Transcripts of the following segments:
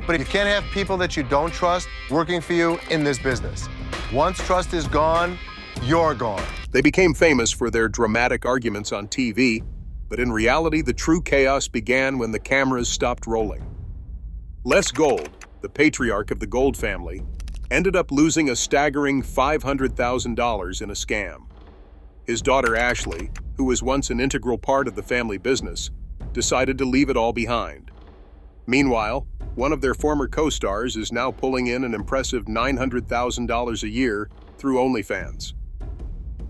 But you can't have people that you don't trust working for you in this business. Once trust is gone, you're gone. They became famous for their dramatic arguments on TV, but in reality, the true chaos began when the cameras stopped rolling. Les Gold, the patriarch of the Gold family, ended up losing a staggering $500,000 in a scam. His daughter Ashley, who was once an integral part of the family business, decided to leave it all behind. Meanwhile, one of their former co-stars is now pulling in an impressive $900,000 a year through OnlyFans.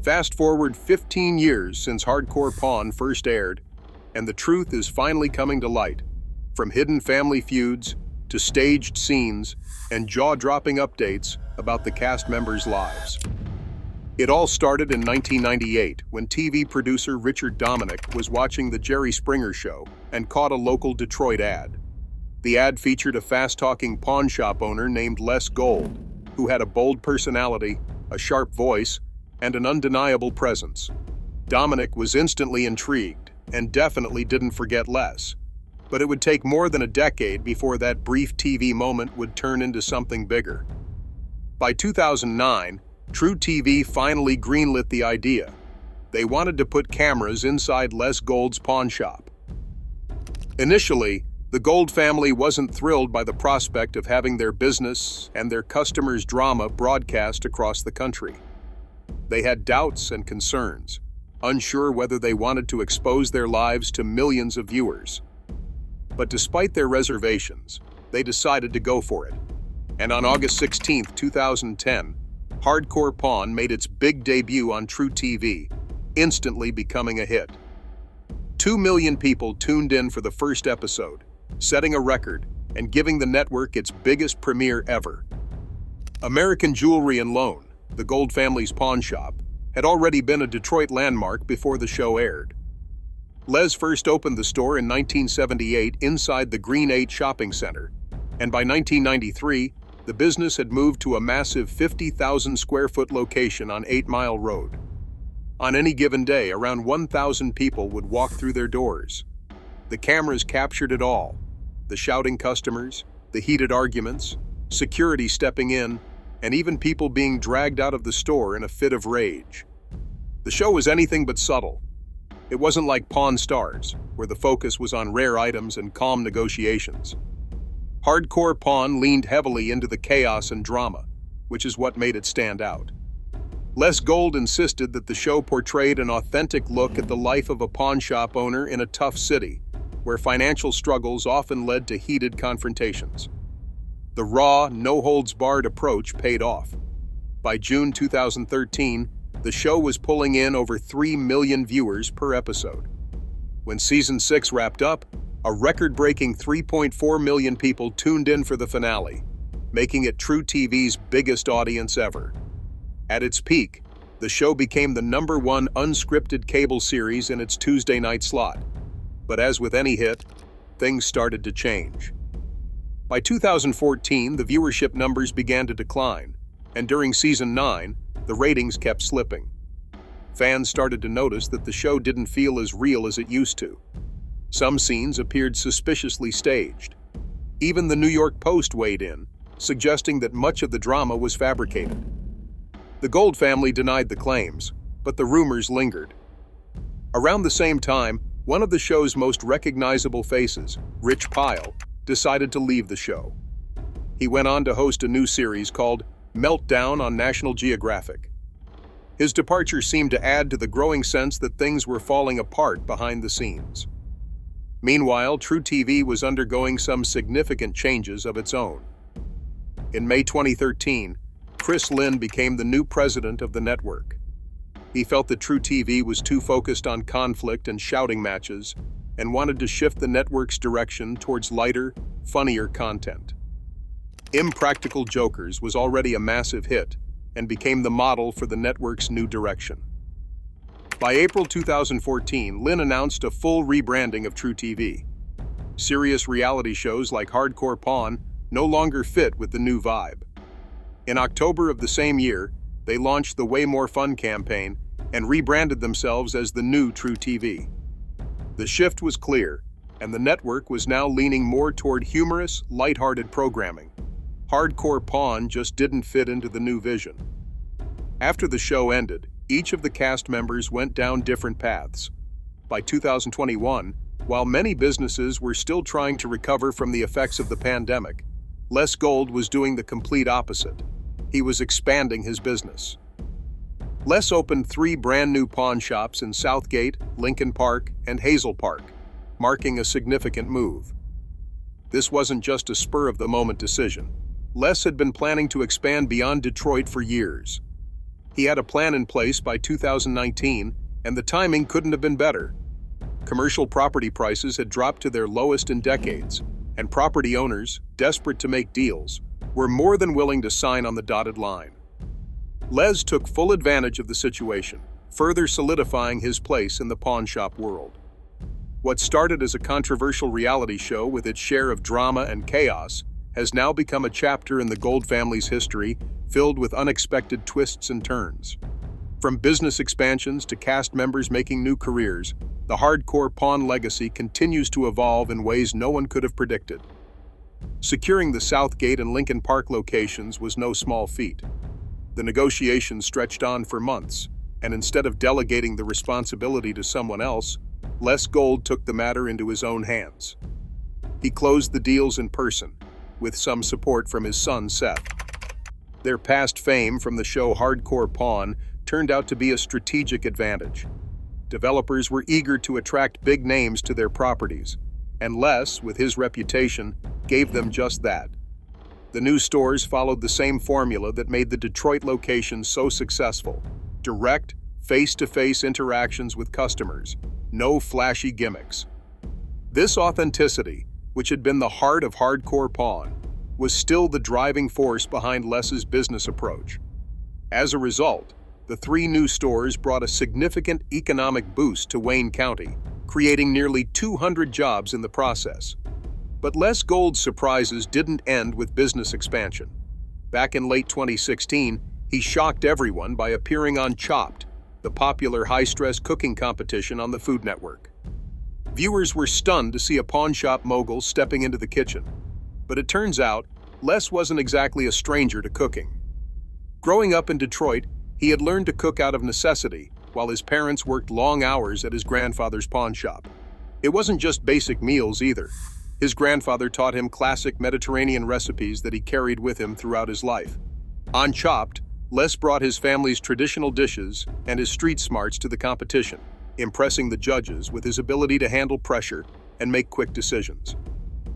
Fast forward 15 years since Hardcore Pawn first aired, and the truth is finally coming to light, from hidden family feuds to staged scenes and jaw-dropping updates about the cast members' lives. It all started in 1998 when TV producer Richard Dominic was watching The Jerry Springer Show and caught a local Detroit ad. The ad featured a fast-talking pawn shop owner named Les Gold, who had a bold personality, a sharp voice, and an undeniable presence. Dominic was instantly intrigued and definitely didn't forget Les. But it would take more than a decade before that brief TV moment would turn into something bigger. By 2009, True TV finally greenlit the idea. They wanted to put cameras inside Les Gold's pawn shop. Initially, the Gold family wasn't thrilled by the prospect of having their business and their customers' drama broadcast across the country. They had doubts and concerns, unsure whether they wanted to expose their lives to millions of viewers. But despite their reservations, they decided to go for it. And on August 16, 2010, Hardcore Pawn made its big debut on True TV, instantly becoming a hit. 2 million people tuned in for the first episode, setting a record and giving the network its biggest premiere ever. American Jewelry and Loan, the Gold family's pawn shop, had already been a Detroit landmark before the show aired. Les first opened the store in 1978 inside the Green 8 shopping center, and by 1993, the business had moved to a massive 50,000 square foot location on 8 Mile Road. On any given day, around 1,000 people would walk through their doors. The cameras captured it all: the shouting customers, the heated arguments, security stepping in, and even people being dragged out of the store in a fit of rage. The show was anything but subtle. It wasn't like Pawn Stars, where the focus was on rare items and calm negotiations. Hardcore Pawn leaned heavily into the chaos and drama, which is what made it stand out. Les Gold insisted that the show portrayed an authentic look at the life of a pawn shop owner in a tough city, where financial struggles often led to heated confrontations. The raw, no-holds-barred approach paid off. By June 2013, the show was pulling in over 3 million viewers per episode. When Season 6 wrapped up, a record-breaking 3.4 million people tuned in for the finale, making it True TV's biggest audience ever. At its peak, the show became the #1 unscripted cable series in its Tuesday night slot. But as with any hit, things started to change. By 2014, the viewership numbers began to decline, and during Season 9, the ratings kept slipping. Fans started to notice that the show didn't feel as real as it used to. Some scenes appeared suspiciously staged. Even the New York Post weighed in, suggesting that much of the drama was fabricated. The Gold family denied the claims, but the rumors lingered. Around the same time, one of the show's most recognizable faces, Rich Pyle, decided to leave the show. He went on to host a new series called Meltdown on National Geographic. His departure seemed to add to the growing sense that things were falling apart behind the scenes. Meanwhile, True TV was undergoing some significant changes of its own. In May 2013, Chris Lynn became the new president of the network. He felt that True TV was too focused on conflict and shouting matches and wanted to shift the network's direction towards lighter, funnier content. Impractical Jokers was already a massive hit and became the model for the network's new direction. By April 2014, Lynn announced a full rebranding of True TV. Serious reality shows like Hardcore Pawn no longer fit with the new vibe. In October of the same year, they launched the Way More Fun campaign and rebranded themselves as the new True TV. The shift was clear: and the network was now leaning more toward humorous, lighthearted programming. Hardcore Pawn just didn't fit into the new vision. After the show ended, each of the cast members went down different paths. By 2021, while many businesses were still trying to recover from the effects of the pandemic, Les Gold was doing the complete opposite. He was expanding his business. Les opened 3 brand new pawn shops in Southgate, Lincoln Park, and Hazel Park, marking a significant move. This wasn't just a spur-of-the-moment decision. Les had been planning to expand beyond Detroit for years. He had a plan in place by 2019, and the timing couldn't have been better. Commercial property prices had dropped to their lowest in decades, and property owners, desperate to make deals, were more than willing to sign on the dotted line. Les took full advantage of the situation, further solidifying his place in the pawnshop world. What started as a controversial reality show with its share of drama and chaos has now become a chapter in the Gold family's history filled with unexpected twists and turns. From business expansions to cast members making new careers, the hardcore pawn legacy continues to evolve in ways no one could have predicted. Securing the Southgate and Lincoln Park locations was no small feat. The negotiations stretched on for months, and instead of delegating the responsibility to someone else, Les Gold took the matter into his own hands. He closed the deals in person, with some support from his son Seth. Their past fame from the show Hardcore Pawn turned out to be a strategic advantage. Developers were eager to attract big names to their properties, and Les, with his reputation, gave them just that. The new stores followed the same formula that made the Detroit location so successful: direct, face-to-face interactions with customers, no flashy gimmicks. This authenticity, which had been the heart of Hardcore Pawn, was still the driving force behind Les's business approach. As a result, the 3 new stores brought a significant economic boost to Wayne County, creating nearly 200 jobs in the process. But Les Gold's surprises didn't end with business expansion. Back in late 2016, he shocked everyone by appearing on Chopped, the popular high-stress cooking competition on the Food Network. Viewers were stunned to see a pawnshop mogul stepping into the kitchen. But it turns out, Les wasn't exactly a stranger to cooking. Growing up in Detroit, he had learned to cook out of necessity, while his parents worked long hours at his grandfather's pawnshop. It wasn't just basic meals either. His grandfather taught him classic Mediterranean recipes that he carried with him throughout his life. On Chopped, Les brought his family's traditional dishes and his street smarts to the competition, impressing the judges with his ability to handle pressure and make quick decisions.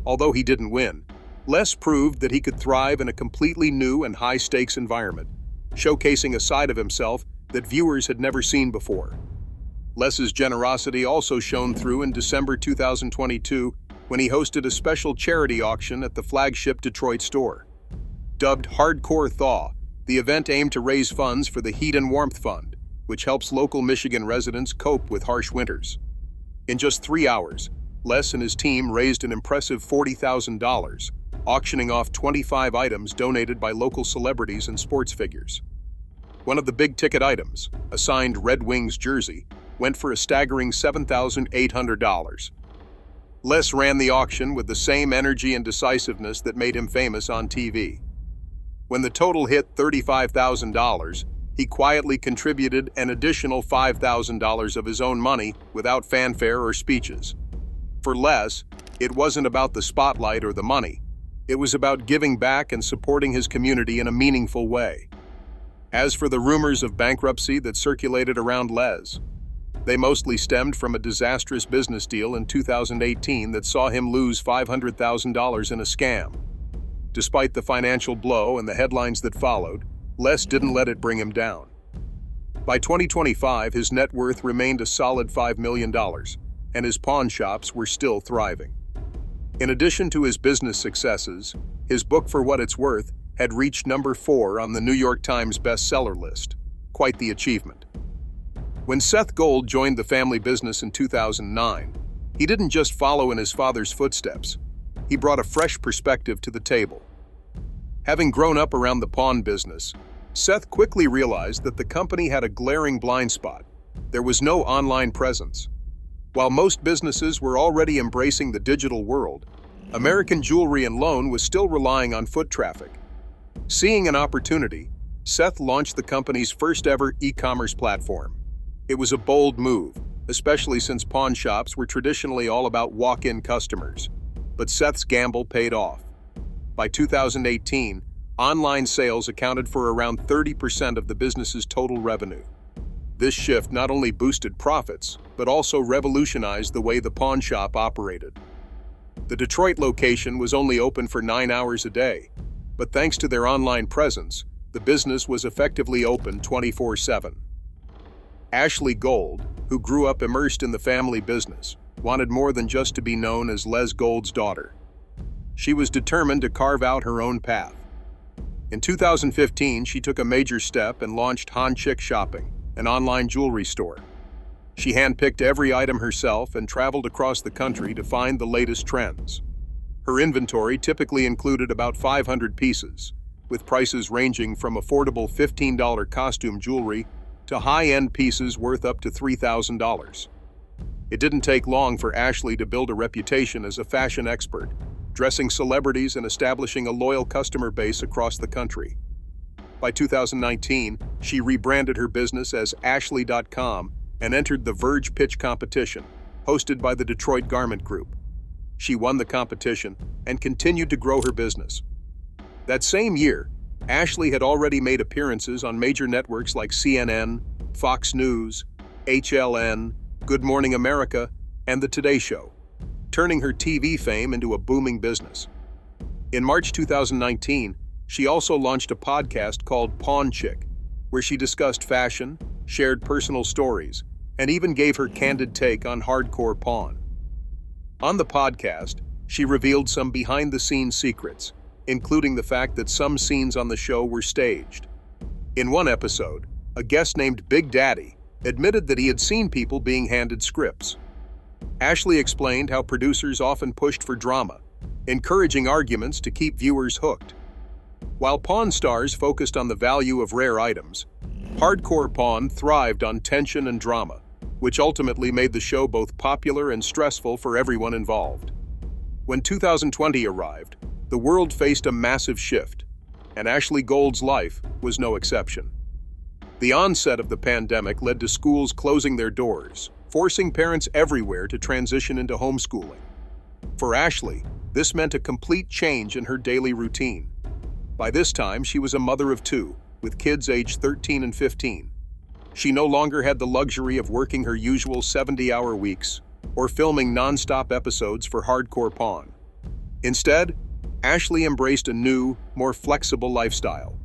Although he didn't win, Les proved that he could thrive in a completely new and high-stakes environment, showcasing a side of himself that viewers had never seen before. Les's generosity also shone through in December 2022 when he hosted a special charity auction at the flagship Detroit store. Dubbed Hardcore Thaw, the event aimed to raise funds for the Heat and Warmth Fund, which helps local Michigan residents cope with harsh winters. In just 3 hours, Les and his team raised an impressive $40,000, auctioning off 25 items donated by local celebrities and sports figures. One of the big-ticket items, a signed Red Wings jersey, went for a staggering $7,800. Les ran the auction with the same energy and decisiveness that made him famous on TV. When the total hit $35,000, he quietly contributed an additional $5,000 of his own money without fanfare or speeches. For Les, it wasn't about the spotlight or the money. It was about giving back and supporting his community in a meaningful way. As for the rumors of bankruptcy that circulated around Les, they mostly stemmed from a disastrous business deal in 2018 that saw him lose $500,000 in a scam. Despite the financial blow and the headlines that followed, Les didn't let it bring him down. By 2025, his net worth remained a solid $5 million, and his pawn shops were still thriving. In addition to his business successes, his book For What It's Worth had reached number 4 on the New York Times bestseller list. Quite the achievement. When Seth Gold joined the family business in 2009, he didn't just follow in his father's footsteps. He brought a fresh perspective to the table. Having grown up around the pawn business, Seth quickly realized that the company had a glaring blind spot. There was no online presence. While most businesses were already embracing the digital world, American Jewelry and Loan was still relying on foot traffic. Seeing an opportunity, Seth launched the company's first-ever e-commerce platform. It was a bold move, especially since pawn shops were traditionally all about walk-in customers. But Seth's gamble paid off. By 2018, online sales accounted for around 30% of the business's total revenue. This shift not only boosted profits, but also revolutionized the way the pawn shop operated. The Detroit location was only open for 9 hours a day, but thanks to their online presence, the business was effectively open 24/7. Ashley Gold, who grew up immersed in the family business, wanted more than just to be known as Les Gold's daughter. She was determined to carve out her own path. In 2015, she took a major step and launched Han Chick Shopping, an online jewelry store. She handpicked every item herself and traveled across the country to find the latest trends. Her inventory typically included about 500 pieces, with prices ranging from affordable $15 costume jewelry to high-end pieces worth up to $3,000. It didn't take long for Ashley to build a reputation as a fashion expert, dressing celebrities and establishing a loyal customer base across the country. By 2019, she rebranded her business as Ashley.com and entered the Verge Pitch competition, hosted by the Detroit Garment Group. She won the competition and continued to grow her business. That same year, Ashley had already made appearances on major networks like CNN, Fox News, HLN, Good Morning America, and The Today Show, turning her TV fame into a booming business. In March 2019, she also launched a podcast called Pawn Chick, where she discussed fashion, shared personal stories, and even gave her candid take on hardcore pawn. On the podcast, she revealed some behind-the-scenes secrets, including the fact that some scenes on the show were staged. In one episode, a guest named Big Daddy admitted that he had seen people being handed scripts. Ashley explained how producers often pushed for drama, encouraging arguments to keep viewers hooked. While Pawn Stars focused on the value of rare items, hardcore pawn thrived on tension and drama, which ultimately made the show both popular and stressful for everyone involved. When 2020 arrived, the world faced a massive shift, and Ashley Gold's life was no exception. The onset of the pandemic led to schools closing their doors, forcing parents everywhere to transition into homeschooling. For Ashley, this meant a complete change in her daily routine. By this time, she was a mother of two, with kids aged 13 and 15. She no longer had the luxury of working her usual 70-hour weeks or filming non-stop episodes for hardcore pawn. Instead, Ashley embraced a new, more flexible lifestyle.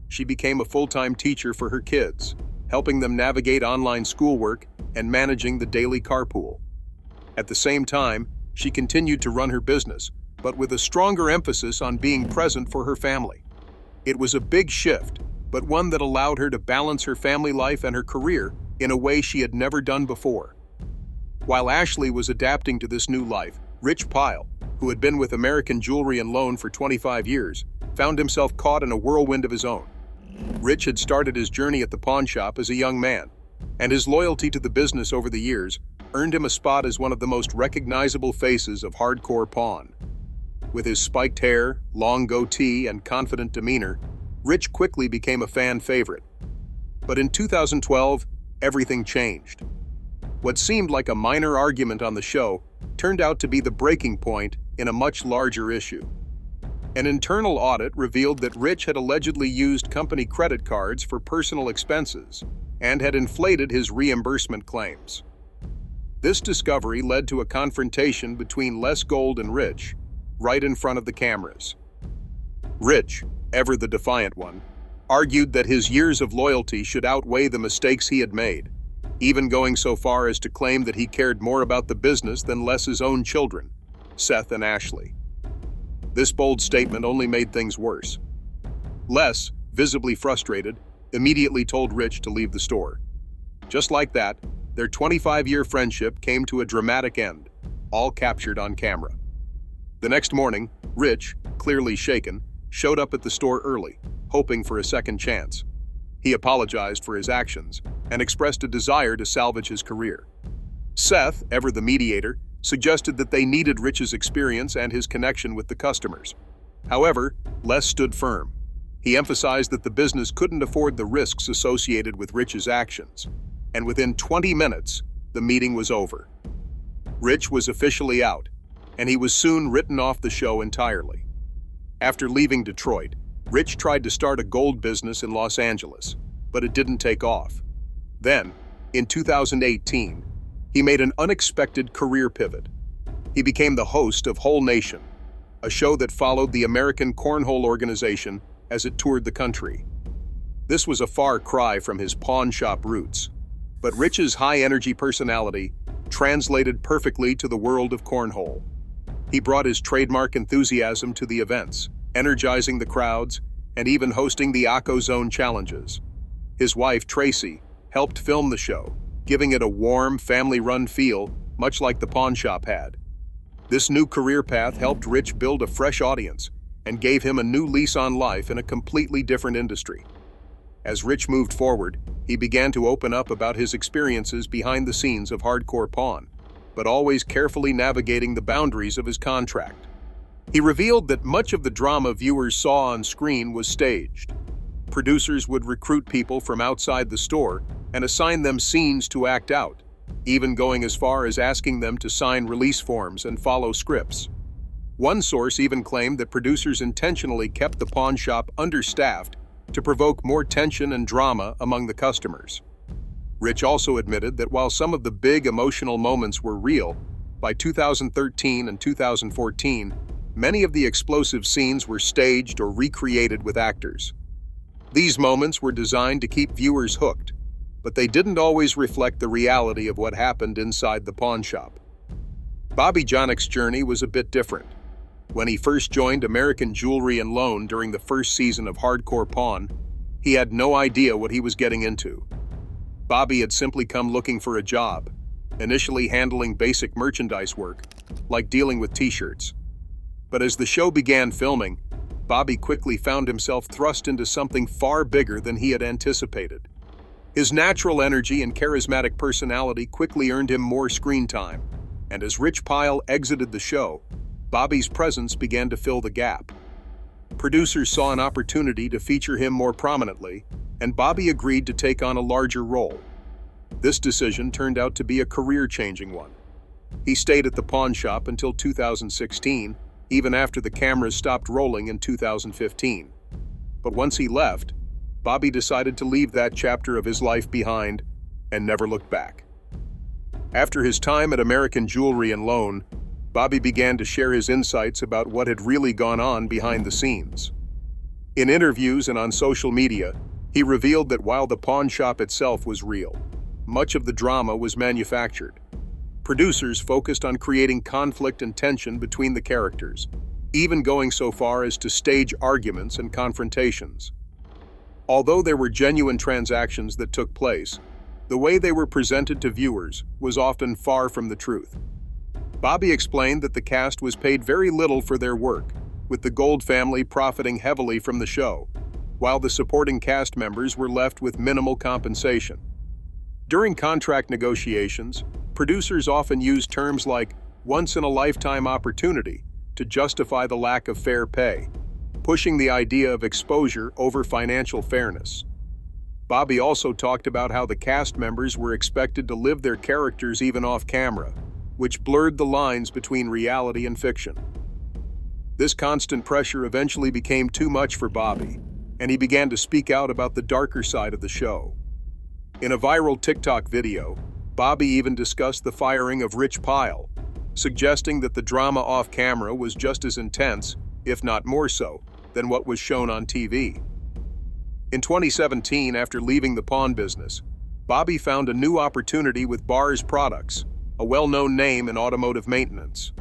She became a full-time teacher for her kids, helping them navigate online schoolwork and managing the daily carpool. At the same time, she continued to run her business, but with a stronger emphasis on being present for her family. It was a big shift, but one that allowed her to balance her family life and her career in a way she had never done before. While Ashley was adapting to this new life, Rich Pyle, who had been with American Jewelry and Loan for 25 years, found himself caught in a whirlwind of his own. Rich had started his journey at the pawn shop as a young man, and his loyalty to the business over the years earned him a spot as one of the most recognizable faces of hardcore pawn. With his spiked hair, long goatee, and confident demeanor, Rich quickly became a fan favorite. But in 2012, everything changed. What seemed like a minor argument on the show turned out to be the breaking point in a much larger issue. An internal audit revealed that Rich had allegedly used company credit cards for personal expenses and had inflated his reimbursement claims. This discovery led to a confrontation between Les Gold and Rich, right in front of the cameras. Rich, ever the defiant one, argued that his years of loyalty should outweigh the mistakes he had made, even going so far as to claim that he cared more about the business than Les's own children, Seth and Ashley. This bold statement only made things worse. Les, visibly frustrated, immediately told Rich to leave the store. Just like that, their 25-year friendship came to a dramatic end, all captured on camera. The next morning, Rich, clearly shaken, showed up at the store early, hoping for a second chance. He apologized for his actions and expressed a desire to salvage his career. Seth, ever the mediator, suggested that they needed Rich's experience and his connection with the customers. However, Les stood firm. He emphasized that the business couldn't afford the risks associated with Rich's actions. And within 20 minutes, the meeting was over. Rich was officially out, and he was soon written off the show entirely. After leaving Detroit, Rich tried to start a gold business in Los Angeles, but it didn't take off. Then, in 2018, he made an unexpected career pivot. He became the host of Whole Nation, a show that followed the American Cornhole organization as it toured the country. This was a far cry from his pawn shop roots, but Rich's high-energy personality translated perfectly to the world of cornhole. He brought his trademark enthusiasm to the events, energizing the crowds and even hosting the Akko Zone challenges. His wife, Tracy, helped film the show, giving it a warm, family-run feel, much like the pawn shop had. This new career path helped Rich build a fresh audience and gave him a new lease on life in a completely different industry. As Rich moved forward, he began to open up about his experiences behind the scenes of hardcore pawn, but always carefully navigating the boundaries of his contract. He revealed that much of the drama viewers saw on screen was staged. Producers would recruit people from outside the store and assign them scenes to act out, even going as far as asking them to sign release forms and follow scripts. One source even claimed that producers intentionally kept the pawn shop understaffed to provoke more tension and drama among the customers. Rich also admitted that while some of the big emotional moments were real, by 2013 and 2014, many of the explosive scenes were staged or recreated with actors. These moments were designed to keep viewers hooked, but they didn't always reflect the reality of what happened inside the pawn shop. Bobby Jonik's journey was a bit different. When he first joined American Jewelry and Loan during the first season of Hardcore Pawn, he had no idea what he was getting into. Bobby had simply come looking for a job, initially handling basic merchandise work, like dealing with t-shirts. But as the show began filming, Bobby quickly found himself thrust into something far bigger than he had anticipated. His natural energy and charismatic personality quickly earned him more screen time, and as Rich Pyle exited the show, Bobby's presence began to fill the gap. Producers saw an opportunity to feature him more prominently, and Bobby agreed to take on a larger role. This decision turned out to be a career-changing one. He stayed at the pawn shop until 2016, even after the cameras stopped rolling in 2015. But once he left, Bobby decided to leave that chapter of his life behind and never looked back. After his time at American Jewelry and Loan, Bobby began to share his insights about what had really gone on behind the scenes. In interviews and on social media, he revealed that while the pawn shop itself was real, much of the drama was manufactured. Producers focused on creating conflict and tension between the characters, even going so far as to stage arguments and confrontations. Although there were genuine transactions that took place, the way they were presented to viewers was often far from the truth. Bobby explained that the cast was paid very little for their work, with the Gold family profiting heavily from the show, while the supporting cast members were left with minimal compensation. During contract negotiations, producers often used terms like once-in-a-lifetime opportunity to justify the lack of fair pay, pushing the idea of exposure over financial fairness. Bobby also talked about how the cast members were expected to live their characters even off camera, which blurred the lines between reality and fiction. This constant pressure eventually became too much for Bobby, and he began to speak out about the darker side of the show. In a viral TikTok video, Bobby even discussed the firing of Rich Pyle, suggesting that the drama off camera was just as intense, if not more so, than what was shown on TV. In 2017, after leaving the pawn business, Bobby found a new opportunity with Bars Products, a well-known name in automotive maintenance.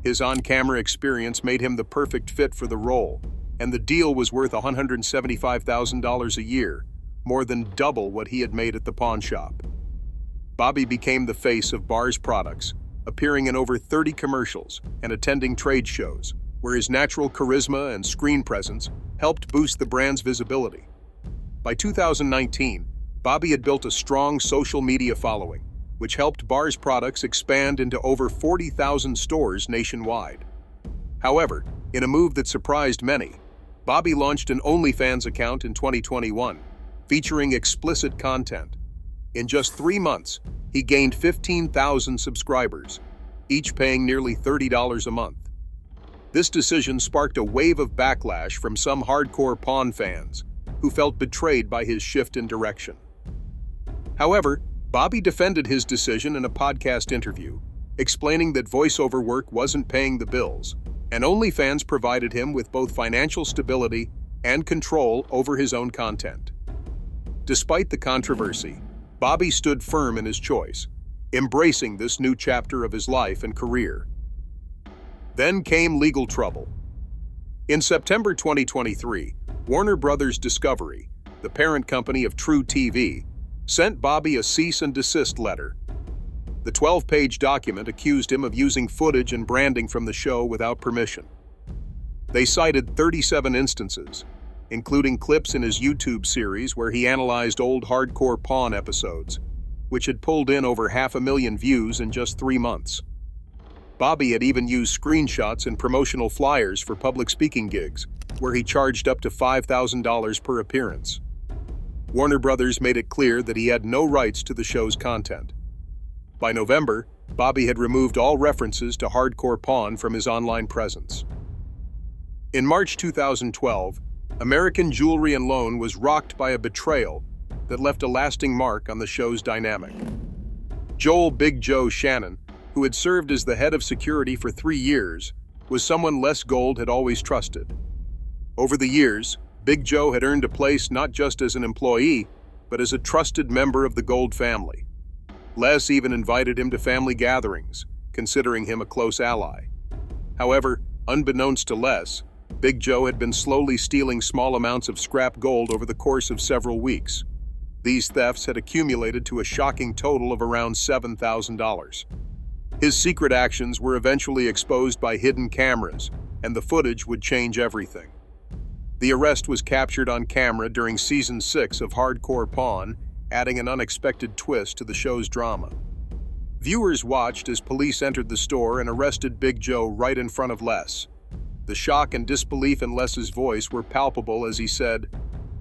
His on-camera experience made him the perfect fit for the role, and the deal was worth $175,000 a year, more than double what he had made at the pawn shop. Bobby became the face of Bars Products, appearing in over 30 commercials and attending trade shows, where his natural charisma and screen presence helped boost the brand's visibility. By 2019, Bobby had built a strong social media following, which helped Bar's products expand into over 40,000 stores nationwide. However, in a move that surprised many, Bobby launched an OnlyFans account in 2021, featuring explicit content. In just 3 months, he gained 15,000 subscribers, each paying nearly $30 a month. This decision sparked a wave of backlash from some hardcore pawn fans who felt betrayed by his shift in direction. However, Bobby defended his decision in a podcast interview, explaining that voiceover work wasn't paying the bills, and OnlyFans provided him with both financial stability and control over his own content. Despite the controversy, Bobby stood firm in his choice, embracing this new chapter of his life and career. Then came legal trouble. In September 2023, Warner Bros. Discovery, the parent company of True TV, sent Bobby a cease and desist letter. The 12-page document accused him of using footage and branding from the show without permission. They cited 37 instances, including clips in his YouTube series where he analyzed old hardcore pawn episodes, which had pulled in over 500,000 views in just 3 months. Bobby had even used screenshots and promotional flyers for public speaking gigs, where he charged up to $5,000 per appearance. Warner Bros. Made it clear that he had no rights to the show's content. By November, Bobby had removed all references to hardcore pawn from his online presence. In March 2012, American Jewelry and Loan was rocked by a betrayal that left a lasting mark on the show's dynamic. Joel "Big Joe" Shannon, who had served as the head of security for 3 years, was someone Les Gold had always trusted. Over the years, Big Joe had earned a place not just as an employee, but as a trusted member of the Gold family. Les even invited him to family gatherings, considering him a close ally. However, unbeknownst to Les, Big Joe had been slowly stealing small amounts of scrap gold over the course of several weeks. These thefts had accumulated to a shocking total of around $7,000. His secret actions were eventually exposed by hidden cameras, and the footage would change everything. The arrest was captured on camera during Season 6 of Hardcore Pawn, adding an unexpected twist to the show's drama. Viewers watched as police entered the store and arrested Big Joe right in front of Les. The shock and disbelief in Les's voice were palpable as he said,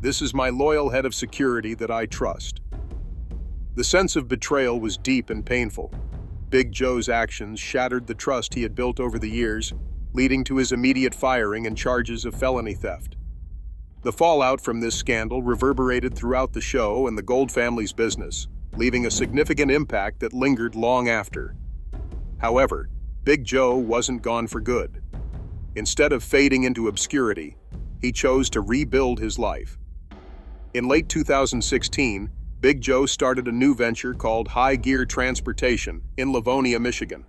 "This is my loyal head of security that I trust." The sense of betrayal was deep and painful. Big Joe's actions shattered the trust he had built over the years, leading to his immediate firing and charges of felony theft. The fallout from this scandal reverberated throughout the show and the Gold family's business, leaving a significant impact that lingered long after. However, Big Joe wasn't gone for good. Instead of fading into obscurity, he chose to rebuild his life. In late 2016, Big Joe started a new venture called High Gear Transportation in Livonia, Michigan.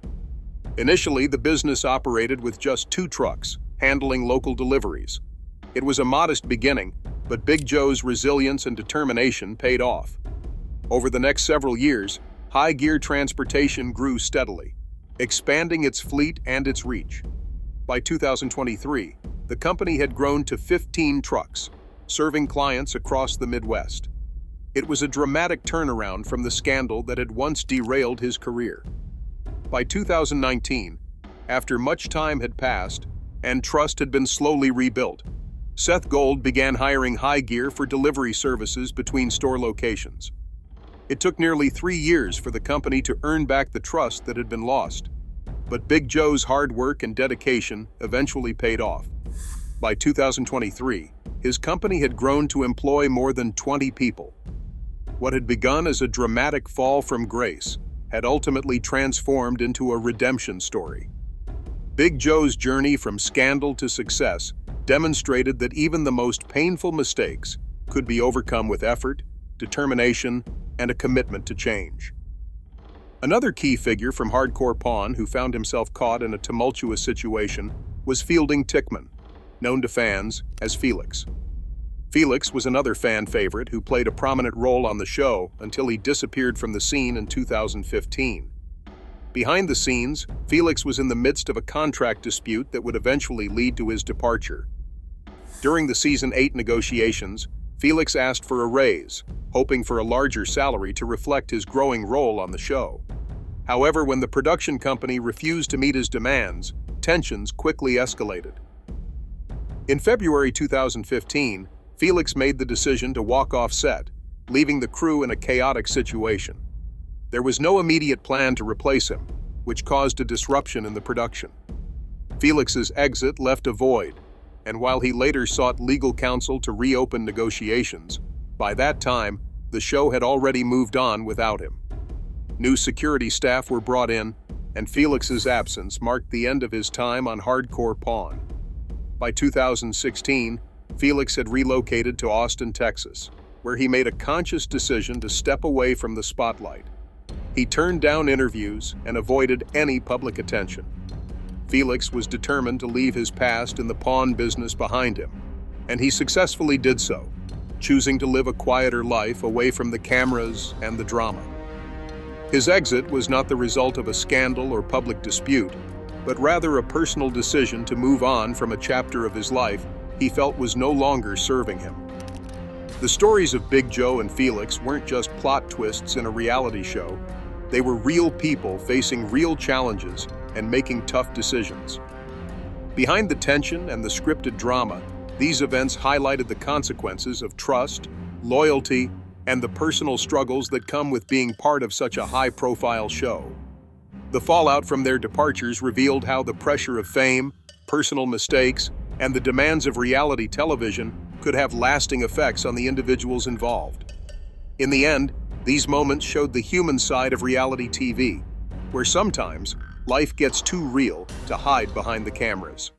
Initially, the business operated with just 2 trucks, handling local deliveries. It was a modest beginning, but Big Joe's resilience and determination paid off. Over the next several years, High Gear Transportation grew steadily, expanding its fleet and its reach. By 2023, the company had grown to 15 trucks, serving clients across the Midwest. It was a dramatic turnaround from the scandal that had once derailed his career. By 2019, after much time had passed and trust had been slowly rebuilt, Seth Gold began hiring High Gear for delivery services between store locations. It took nearly 3 years for the company to earn back the trust that had been lost, but Big Joe's hard work and dedication eventually paid off. By 2023, his company had grown to employ more than 20 people. What had begun as a dramatic fall from grace had ultimately transformed into a redemption story. Big Joe's journey from scandal to success demonstrated that even the most painful mistakes could be overcome with effort, determination, and a commitment to change. Another key figure from Hardcore Pawn who found himself caught in a tumultuous situation was Fielding Tickman, known to fans as Felix. Felix was another fan favorite who played a prominent role on the show until he disappeared from the scene in 2015. Behind the scenes, Felix was in the midst of a contract dispute that would eventually lead to his departure. During the Season 8 negotiations, Felix asked for a raise, hoping for a larger salary to reflect his growing role on the show. However, when the production company refused to meet his demands, tensions quickly escalated. In February 2015, Felix made the decision to walk off set, leaving the crew in a chaotic situation. There was no immediate plan to replace him, which caused a disruption in the production. Felix's exit left a void, and while he later sought legal counsel to reopen negotiations, by that time, the show had already moved on without him. New security staff were brought in, and Felix's absence marked the end of his time on Hardcore Pawn. By 2016, Felix had relocated to Austin, Texas, where he made a conscious decision to step away from the spotlight. He turned down interviews and avoided any public attention. Felix was determined to leave his past in the pawn business behind him, and he successfully did so, choosing to live a quieter life away from the cameras and the drama. His exit was not the result of a scandal or public dispute, but rather a personal decision to move on from a chapter of his life he felt was no longer serving him. The stories of Big Joe and Felix weren't just plot twists in a reality show. They were real people facing real challenges and making tough decisions. Behind the tension and the scripted drama, these events highlighted the consequences of trust, loyalty, and the personal struggles that come with being part of such a high-profile show. The fallout from their departures revealed how the pressure of fame, personal mistakes, and the demands of reality television could have lasting effects on the individuals involved. In the end, these moments showed the human side of reality TV, where sometimes life gets too real to hide behind the cameras.